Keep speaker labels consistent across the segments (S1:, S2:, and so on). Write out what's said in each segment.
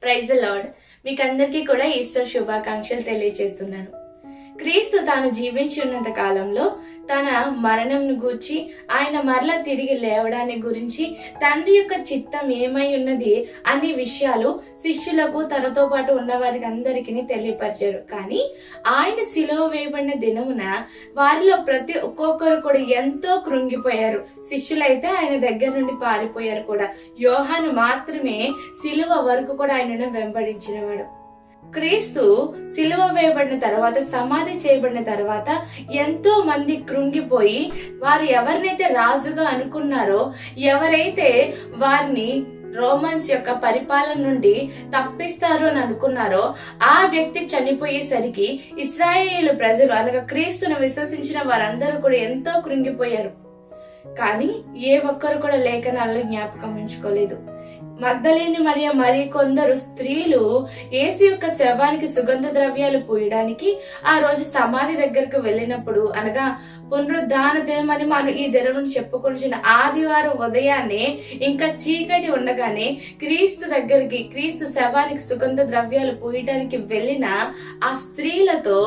S1: Praise the lord. మీకు అందరికీ కూడా ఈస్టర్ శుభాకాంక్షలు తెలియజేస్తున్నాను. క్రీస్తు తాను జీవించి ఉన్నంత కాలంలో తన మరణంను గూర్చి, ఆయన మరలా తిరిగి లేవడాన్ని గురించి, తండ్రి యొక్క చిత్తం ఏమై ఉన్నది అనే విషయాలు శిష్యులకు, తనతో పాటు ఉన్న వారికి అందరికీ తెలియపరిచారు. కానీ ఆయన సిలువ వేయబడిన దినమున వారిలో ప్రతి ఒక్కొక్కరు కూడా ఎంతో కృంగిపోయారు. శిష్యులైతే ఆయన దగ్గర నుండి పారిపోయారు కూడా. యోహాను మాత్రమే సిలువ వరకు కూడా ఆయనను వెంబడించినవాడు. క్రీస్తు సిలువ వేయబడిన తర్వాత, సమాధి చేయబడిన తర్వాత ఎంతో మంది కృంగిపోయి, వారు ఎవరినైతే రాజుగా అనుకున్నారో, ఎవరైతే వారిని రోమన్స్ యొక్క పరిపాలన నుండి తప్పిస్తారు అని అనుకున్నారో, ఆ వ్యక్తి చనిపోయేసరికి ఇశ్రాయేలు ప్రజలు అనగా క్రీస్తును విశ్వసించిన వారందరూ కూడా ఎంతో కృంగిపోయారు. కానీ ఏ ఒక్కరు కూడా లేఖనాల్లో జ్ఞాపకం ఉంచుకోలేదు. మగ్దలేని మరియు మరి కొందరు స్త్రీలు యేసు యొక్క శవానికి సుగంధ ద్రవ్యాలు పూయడానికి ఆ రోజు సమాధి దగ్గరకు వెళ్ళినప్పుడు, అనగా పునరుద్ధాన దినం అని మనం ఈ దినం నుంచి చెప్పుకుంటున్న ఆదివారం ఉదయాన్నే ఇంకా చీకటి ఉండగానే క్రీస్తు శవానికి సుగంధ ద్రవ్యాలు పూయడానికి వెళ్ళిన ఆ స్త్రీలతో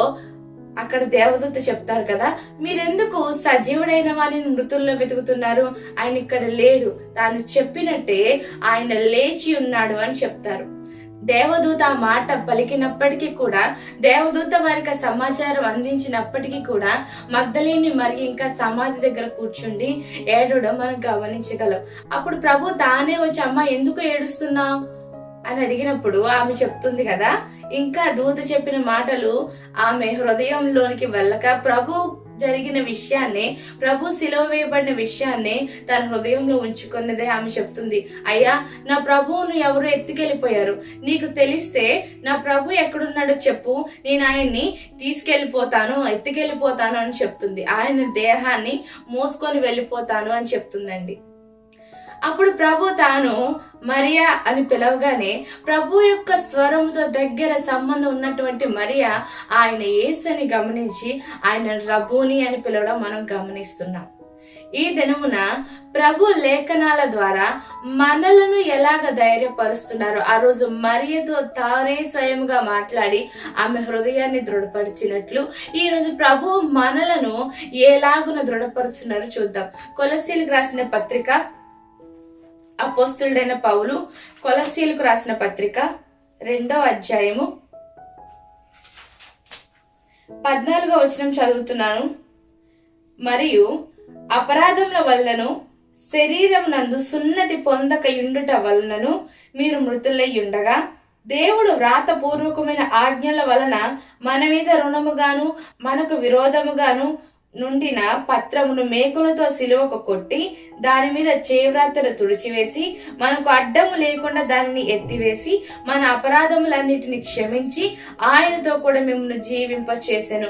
S1: అక్కడ దేవదూత చెప్తారు కదా, మీరెందుకు సజీవుడైన వారిని మృతుల్లో వెతుకుతున్నారు? ఆయన ఇక్కడ లేడు, తాను చెప్పినట్టే ఆయన లేచి ఉన్నాడు అని చెప్తారు. దేవదూత ఆ మాట పలికినప్పటికీ కూడా, దేవదూత వారికి సమాచారం అందించినప్పటికీ కూడా మగ్దలేని మరి ఇంకా సమాధి దగ్గర కూర్చుండి ఏడవడం మనం గమనించగలం. అప్పుడు ప్రభు తానే వచ్చి, అమ్మ ఎందుకు ఏడుస్తున్నావు అని అడిగినప్పుడు ఆమె చెప్తుంది కదా, ఇంకా దూత చెప్పిన మాటలు ఆమె హృదయంలోనికి వెళ్ళక ప్రభు జరిగిన విషయాన్ని, ప్రభు సిలువ వేయబడిన విషయాన్ని తన హృదయంలో ఉంచుకున్నదే ఆమె చెప్తుంది. అయ్యా, నా ప్రభువును ఎవరు ఎత్తుకెళ్ళిపోయారు, నీకు తెలిస్తే నా ప్రభు ఎక్కడున్నాడో చెప్పు, నేను ఆయన్ని ఎత్తుకెళ్ళిపోతాను అని చెప్తుంది. ఆయన దేహాన్ని మోసుకొని వెళ్ళిపోతాను అని చెప్తుందండి. అప్పుడు ప్రభు తాను మరియా అని పిలవగానే, ప్రభు యొక్క స్వరముతో దగ్గర సంబంధం ఉన్నటువంటి మరియా ఆయన యేసుని గమనించి ఆయన రబ్బూని అని పిలవడం మనం గమనిస్తున్నాం. ఈ దినమున ప్రభు లేఖనాల ద్వారా మనలను ఎలాగ ధైర్యపరుస్తున్నారు, ఆ రోజు మరియతో తానే స్వయంగా మాట్లాడి ఆమె హృదయాన్ని దృఢపరిచినట్లు ఈ రోజు ప్రభు మనలను ఎలాగున దృఢపరుస్తున్నారు చూద్దాం. కొలస్సీలకు రాసిన పత్రిక, అపోస్తలుడైన పౌలు కొలస్సీలకు రాసిన పత్రిక 2వ అధ్యాయము 14వ వచనం చదువుతున్నాను. మరియు అపరాధముల వలనను శరీరం నందు సున్నతి పొందక యుండుట వలనను మీరు మృతులై ఉండగా, దేవుడు వ్రాతపూర్వకమైన ఆజ్ఞల వలన మన మీద రుణముగాను మనకు విరోధముగాను నుండిన పత్రమును మేకులతో సిలువకు కొట్టి దాని మీద చేవ్రాతను తుడిచివేసి మనకు అడ్డము లేకుండా దానిని ఎత్తివేసి మన అపరాధములన్నిటిని క్షమించి ఆయనతో కూడా మిమ్మల్ని జీవింపచేసెను.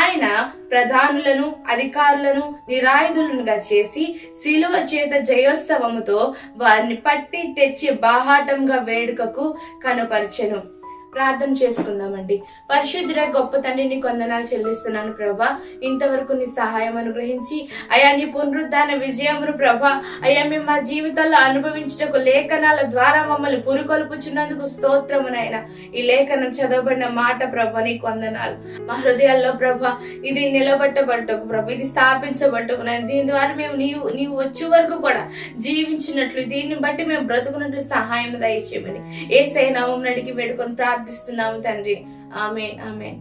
S1: ఆయన ప్రధానులను, అధికారులను నిరాయుధులుగా చేసి సిలువ చేత జయోత్సవముతో వారిని పట్టి తెచ్చి బాహాటంగా వేడుకకు కనుపరిచెను. ప్రార్థన చేసుకుందామండి. పరిశుద్ధుడ గొప్ప తండ్రి, నీ వందనాలు చెల్లిస్తున్నాను ప్రభా. ఇంతవరకు నీ సహాయం అనుగ్రహించి అయా, నీ పునరుద్ధాన విజయమును ప్రభా అయ్యా మేము మా జీవితాల్లో అనుభవించటకు లేఖనాల ద్వారా మమ్మల్ని పురికొల్పుచున్నందుకు స్తోత్రమునైనా. ఈ లేఖనం చదవబడిన మాట ప్రభా నీకు వందనాలు. మా హృదయాల్లో ప్రభా ఇది నిలబట్టబట్టకు ప్రభా, ఇది స్థాపించబట్టకు నేను దీని ద్వారా మేము నీవు వచ్చే వరకు కూడా జీవించినట్లు, దీన్ని బట్టి మేము బ్రతుకున్నట్లు సహాయం దయచేయమని యేసయ్య నామమున అడిగి వేడుకొని ప్రార్థిస్తున్నాము తండ్రి. ఆమేన్, ఆమేన్.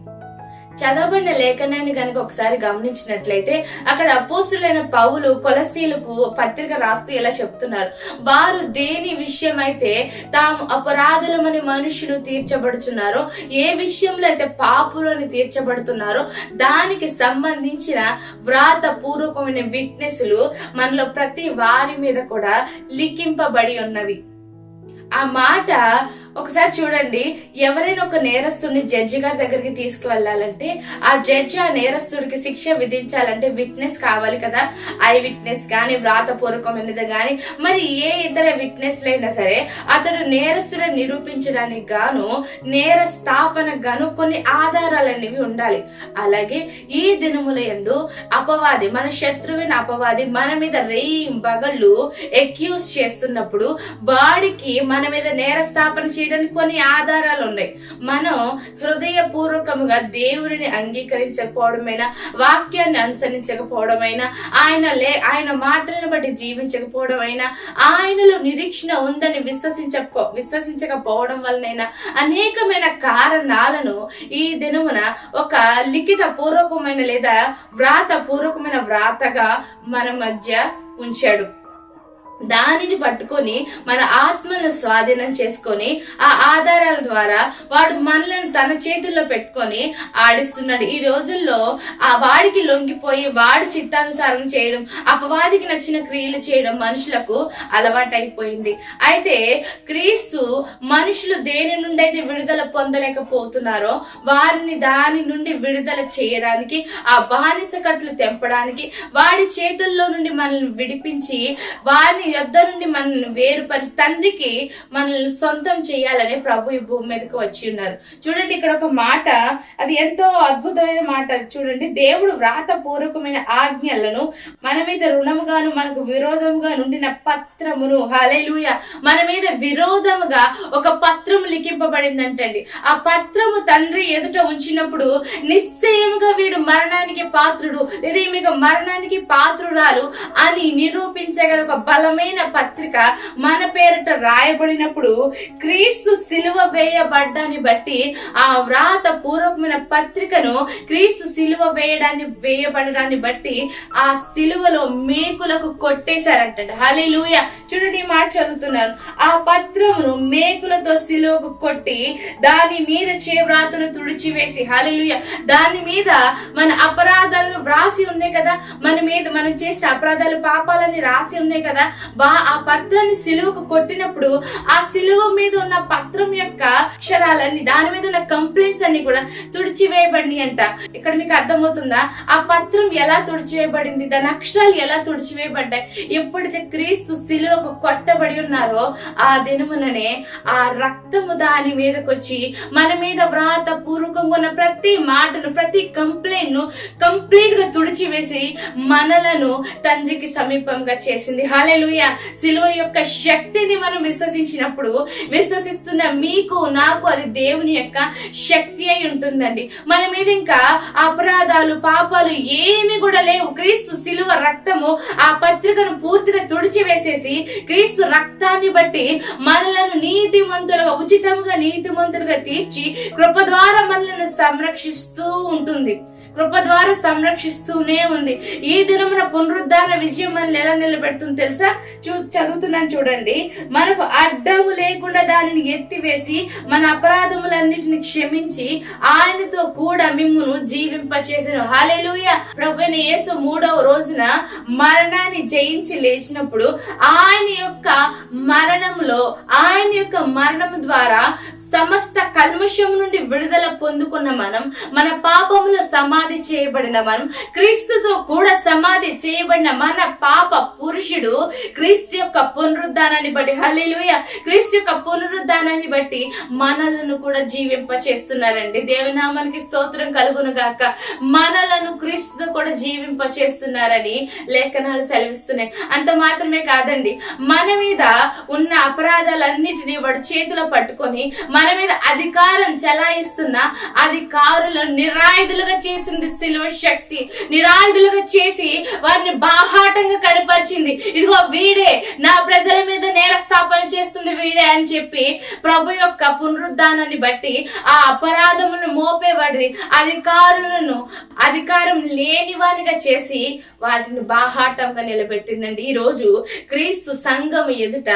S1: చదవబడిన లేఖనాన్ని కనుక ఒకసారి గమనించినట్లయితే అక్కడ అపోస్తులైన పౌలు కొలస్సీలకు పత్రిక రాస్తూ ఇలా చెప్తున్నారు, వారు దేని విషయమైతే తాము అపరాధులమని మనుషులు తీర్చబడుచున్నారో, ఏ విషయంలో అయితే పాపులని తీర్చబడుతున్నారో దానికి సంబంధించిన వ్రాత పూర్వకమైన విట్నెస్లు మనలో ప్రతి వారి మీద కూడా లిఖింపబడి ఉన్నవి. ఆ మాట ఒకసారి చూడండి. ఎవరైనా ఒక నేరస్తుడిని జడ్జి గారి దగ్గరికి తీసుకువెళ్ళాలంటే ఆ జడ్జి ఆ నేరస్తుడికి శిక్ష విధించాలంటే విట్నెస్ కావాలి కదా. ఐ విట్నెస్ కానీ, వ్రాతపూర్వకమైనది కానీ, మరి ఏ ఇతర విట్నెస్లైనా సరే అతడు నేరస్తుడిని నిరూపించడానికి గాను, నేర స్థాపనకు గాను కొన్ని ఆధారాలనేవి ఉండాలి. అలాగే ఈ దినముల యందు అపవాది, మన శత్రువైన అపవాది మన మీద బగళ్ళు ఎక్యూజ్ చేస్తున్నప్పుడు, వాడికి మన మీద నేర స్థాపన చేయడానికి కొన్ని ఆధారాలు ఉన్నాయి. మనం హృదయపూర్వకముగా దేవుని అంగీకరించకపోవడమైనా, వాక్యాన్ని అనుసరించకపోవడమైనా, ఆయన మాటలను బట్టి జీవించకపోవడమైనా, ఆయనలో నిరీక్షణ ఉందని విశ్వసించకపోవడం వలనైనా అనేకమైన కారణాలను ఈ దినమున ఒక లిఖిత పూర్వకమైన లేదా వ్రాత పూర్వకమైన వ్రాతగా మన మధ్య ఉంచాడు. దానిని పట్టుకొని మన ఆత్మలను స్వాధీనం చేసుకొని ఆ ఆధారాల ద్వారా వాడు మనలను తన చేతుల్లో పెట్టుకొని ఆడిస్తున్నాడు. ఈ రోజుల్లో ఆ వాడికి లొంగిపోయి వాడి చిత్తానుసారం చేయడం, అపవాదికి నచ్చిన క్రియలు చేయడం మనుషులకు అలవాటైపోయింది. అయితే క్రీస్తు మనుషులు దేని నుండి అయితే విడుదల పొందలేకపోతున్నారో వారిని దాని నుండి విడుదల చేయడానికి, ఆ బానిస కట్లు తెంపడానికి, వాడి చేతుల్లో నుండి మనల్ని విడిపించి వారిని యొద్ద నుండి మనల్ని వేరుపరిచి తండ్రికి మనల్ని సొంతం చేయాలని ప్రభు ఈ భూమి మీదకి వచ్చి ఉన్నారు. చూడండి, ఇక్కడ ఒక మాట, అది ఎంతో అద్భుతమైన మాట. చూడండి, దేవుడు వ్రాత పూర్వకమైన ఆజ్ఞలను మన మీద రుణముగాను మనకు విరోధముగా నుండిన పత్రమును, హల్లెలూయా, మన మీద విరోధముగా ఒక పత్రము లిఖింపబడిందంటండి. ఆ పత్రము తండ్రి ఎదుట ఉంచినప్పుడు నిశ్చయముగా వీడు మరణానికి పాత్రుడు, ఇది మీకు మరణానికి పాత్రురాలు అని నిరూపించగల ఒక బలమైన పత్రిక మన పేరిట రాయబడినప్పుడు, క్రీస్తు సిలువ వేయబడ్డాన్ని బట్టి ఆ వ్రాత పూర్వకమైన పత్రికను క్రీస్తు సిలువ వేయబడడాన్ని బట్టి ఆ సిలువలో మేకులకు కొట్టేశారంటండి. హల్లెలూయా. చూడండి, ఈ మాట చదువుతున్నాను. ఆ పత్రమును మేకులతో సిలువకు కొట్టి దాని మీద వ్రాతను తుడిచివేసి, హల్లెలూయా, దాని మీద మన అపరాధాలను వ్రాసి ఉన్నాయి కదా, మన మీద మనం చేసిన అపరాధాలు పాపాలని రాసి ఉన్నాయి కదా, ఆ పత్రాన్ని సిలువకు కొట్టినప్పుడు ఆ సిలువ మీద ఉన్న పత్రం యొక్క అక్షరాలన్నీ, దాని మీద ఉన్న కంప్లైంట్స్ అన్ని కూడా తుడిచివేయబడి అంట. ఇక్కడ మీకు అర్థమవుతుందా? ఆ పత్రం ఎలా తుడిచివేయబడింది, దాని అక్షరాలు ఎలా తుడిచివేయబడ్డాయి? ఎప్పుడైతే క్రీస్తు సిలువకు కొట్టబడి ఉన్నారో ఆ దినముననే ఆ రక్తము దాని మీదకి వచ్చి మన మీద వ్రాత పూర్వకంగా ఉన్న ప్రతి మాటను, ప్రతి కంప్లైంట్ ను కంప్లీట్ గా తుడిచివేసి మనలను తండ్రికి సమీపంగా చేసింది. హల్లెలూయా. సిలువ యొక్క శక్తిని మనం విశ్వసిస్తున్న మీకు నాకు అది దేవుని యొక్క శక్తి అయి ఉంటుందండి. మన మీద ఇంకా అపరాధాలు పాపాలు ఏమి కూడా లేవు. క్రీస్తు సిలువ రక్తము ఆ పత్రికను పూర్తిగా తుడిచివేసేసి క్రీస్తు రక్తాన్ని బట్టి మనలను నీతిమంతులుగా, ఉచితంగా నీతిమంతులుగా తీర్చి కృప ద్వారా మనలను సంరక్షిస్తూ ఉంటుంది. కృప ద్వారా సంరక్షిస్తూనే ఉంది. ఈ దినమున పునరుద్ధాన విజయం మనల్ని ఎలా నిలబెడుతుంది తెలుసా? చదువుతున్నాను చూడండి. మనకు అడ్డము లేకుండా దానిని ఎత్తివేసి మన అపరాధములన్నిటిని క్షమించి ఆయనతో కూడా మిమ్మును జీవింపచేసెను. హల్లెలూయా. ప్రభువైన యేసు 3వ రోజున మరణాన్ని జయించి లేచినప్పుడు ఆయన యొక్క మరణము ద్వారా సమస్త కల్మషము నుండి విడుదల పొందుకున్న మనం, మన పాపముల సమాధి చేయబడిన మనం, క్రీస్తుతో కూడా సమాధి చేయబడిన మన పాప పురుషుడు క్రీస్తు యొక్క పునరుద్ధానాన్ని బట్టి, హల్లెలూయా, క్రీస్తు యొక్క పునరుద్ధానాన్ని బట్టి మనలను కూడా జీవింప చేస్తున్నారండి. దేవుని నామానికి స్తోత్రం కలుగును గాక. మనలను క్రీస్తు కూడా జీవింప చేస్తున్నారని లేఖనాలు సెలవిస్తున్నాయి. అంత మాత్రమే కాదండి, మన మీద ఉన్న అపరాధాలన్నిటినీ వాడు చేతిలో పట్టుకొని మన మీద అధికారం చెలాయిస్తున్న అధికారులను నిరాయుధులుగా చేసింది సిలువ శక్తి. నిరాయుధులుగా చేసి వారిని బాహాటంగా కనపరిచింది. ఇదిగో వీడే నా ప్రజల మీద నేరస్థాపన చేస్తుంది వీడే అని చెప్పి ప్రభు యొక్క పునరుద్ధానాన్ని బట్టి ఆ అపరాధములను మోపేవాడి అధికారులను అధికారం లేని వానిగా చేసి వాటిని బాహాటంగా నిలబెట్టిందండి. ఈ రోజు క్రీస్తు సంఘం ఎదుట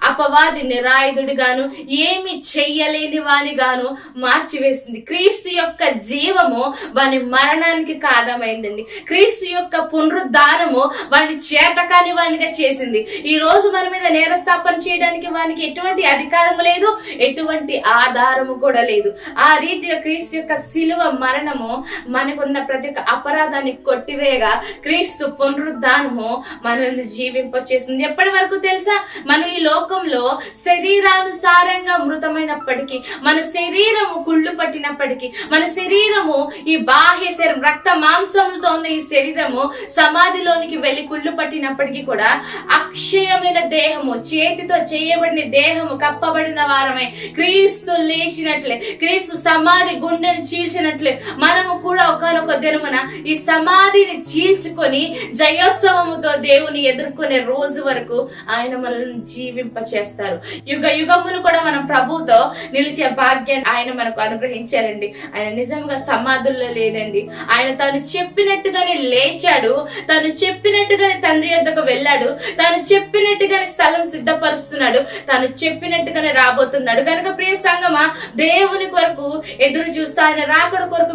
S1: అపవాది నిరాయుధుడిగాను, ఏమి చెయ్యలేని వానిగాను మార్చివేసింది. క్రీస్తు యొక్క జీవము వాని మరణానికి కారణమైందండి. క్రీస్తు యొక్క పునరుద్ధానము వాని చేతకాని వానిగా చేసింది. ఈ రోజు మన మీద నేరస్థాపన చేయడానికి వానికి ఎటువంటి అధికారము లేదు, ఎటువంటి ఆధారము కూడా లేదు. ఆ రీతిగా క్రీస్తు యొక్క శిలువ మరణము మనకున్న ప్రతి ఒక్క అపరాధాన్ని కొట్టివేయగా క్రీస్తు పునరుద్ధానము మనల్ని జీవింపచేసింది. ఎప్పటి వరకు తెలుసా? మనం ఈ లోకంలో శరీరానుసారంగా మృతమైనప్పటికీ పట్టినప్పటికీ, మన శరీరము కుళ్ళు పట్టినప్పటికీ, మన శరీరము ఈ బాహ్య శరీరం రక్త మాంసములతో ఉన్న ఈ శరీరము సమాధిలోనికి వెళ్ళి కుళ్ళు పట్టినప్పటికీ కూడా అక్షయమైన దేహము, చేతితో చేయబడిన దేహము కప్పబడిన వారమే క్రీస్తు లేచినట్లే, క్రీస్తు సమాధి గుండెను చీల్చినట్లే మనము కూడా ఒకానొక దినమున ఈ సమాధిని చీల్చుకొని జయోత్సవముతో దేవుని ఎదుర్కొనే రోజు వరకు ఆయన మనల్ని జీవింప చేస్తారు. యుగ యుగములు కూడా మనం ప్రభువుతో నిలిచే భాగ్యాన్ని ఆయన మనకు అనుగ్రహించారండి. ఆయన నిజంగా సమాధుల్లో లేడండి. ఆయన తను చెప్పినట్టుగానే లేచాడు, తను చెప్పినట్టుగానే తండ్రి యొద్దకు వెళ్ళాడు, తను చెప్పినట్టుగానే స్థలం సిద్ధపరుస్తున్నాడు, తను చెప్పినట్టుగానే రాబోతున్నాడు. కనుక ప్రియ సంగమా, దేవుని కొరకు ఎదురు చూస్తూ ఆయన రాకడ కొరకు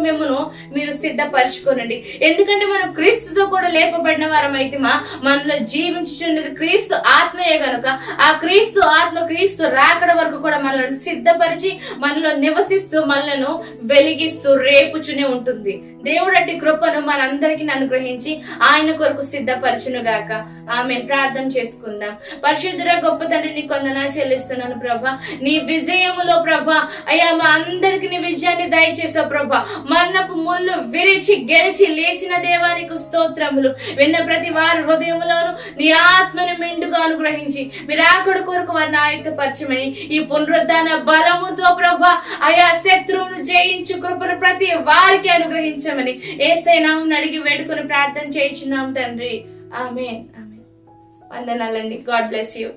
S1: మీరు సిద్ధపరచుకోనండి. ఎందుకంటే మనం క్రీస్తుతో కూడా లేపబడిన వారం అయితే మనలో జీవించుచున్నది క్రీస్తు ఆత్మయే గనుక ఆ క్రీస్తు ఆత్మ క్రీస్తు రాకడ వరకు కూడా మనల్ని సిద్ధపరిచి మనలో నివసిస్తూ మనలను వెలిగిస్తూ రేపుచునే ఉంటుంది. దేవుడు అట్టి కృపను మనందరికీ అనుగ్రహించి ఆయన కొరకు సిద్ధపరచును గాక. ఆమేన్. ప్రార్థన చేసుకుందాం. పరిశుద్ధుడా గొప్ప తండ్రి, నీ కొందనాలు చెల్లిస్తున్నాను ప్రభా. నీ విజయములో ప్రభా అయ్యా మా అందరికి నీ విజయాన్ని దయచేసావు ప్రభా. మరణపు ముళ్ళు విరిచి గెలిచి లేచిన దేవానికి స్తోత్రములు. విన్న ప్రతి వారి హృదయములోను నీ ఆత్మను మెండుగా అనుగ్రహించి మీరు ఆకడ కొరకు వారిని ఆయుధపరచమని ఈ పునరుద్ధాన బలముతో ప్రభా అయా శత్రువును జయించు కృపను ప్రతి వారికి అనుగ్రహించమని యేసయ్య నామమున అడిగి వేడుకొని ప్రార్థన చేయించున్నాం తండ్రి. ఆమేన్. వందనాలండి. God bless you.